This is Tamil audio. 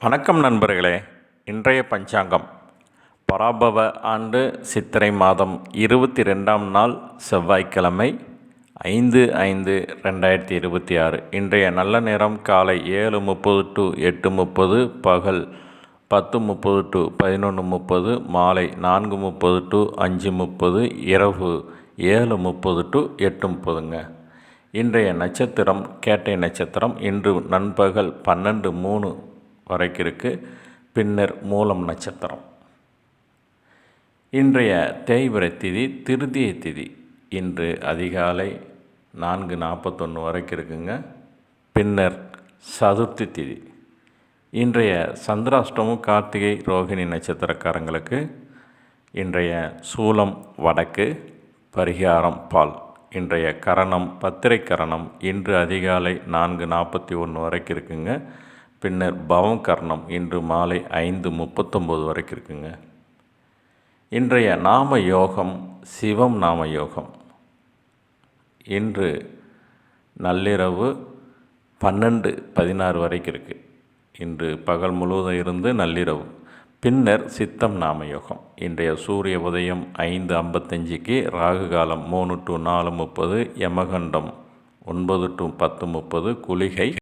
வணக்கம் நண்பர்களே. இன்றைய பஞ்சாங்கம் பராபவ ஆண்டு சித்திரை மாதம் 22ஆம் நாள் செவ்வாய்க்கிழமை 5/5/2026. இன்றைய நல்ல நேரம் காலை 7:30 to 8:30, பகல் 10:30 to 11:30, மாலை 4:30 to 5:30, இரவு 7:30 to 8:30ங்க. இன்றைய நட்சத்திரம் கேட்டை நட்சத்திரம். இன்று நண்பகல் 12:03 வரைக்கும் இருக்குது. பின்னர் மூலம் நட்சத்திரம். இன்றைய தேய்பிறை திதி திருதியை திதி. இன்று அதிகாலை 4:41 வரைக்கும் இருக்குங்க. பின்னர் சதுர்த்தி திதி. இன்றைய சந்திராஷ்டமம் கார்த்திகை ரோகிணி நட்சத்திரக்காரங்களுக்கு. இன்றைய சூலம் வடக்கு, பரிகாரம் பால். இன்றைய கரணம் பத்திரை கரணம். இன்று அதிகாலை 4:41 வரைக்கும் இருக்குங்க. பின்னர் பவம் கர்ணம் இன்று மாலை 5:39 வரைக்கும் இருக்குங்க. இன்றைய நாம யோகம் சிவம் நாம யோகம். இன்று நள்ளிரவு 12:16 வரைக்கும் இருக்குது. இன்று பகல் முழுவதும் இருந்து நள்ளிரவு. பின்னர் சித்தம் நாம யோகம். இன்றைய சூரிய உதயம் 5:55க்கு, ராகு காலம் 3 to 4:30, யமகண்டம் 9 to 10:30, குளிகை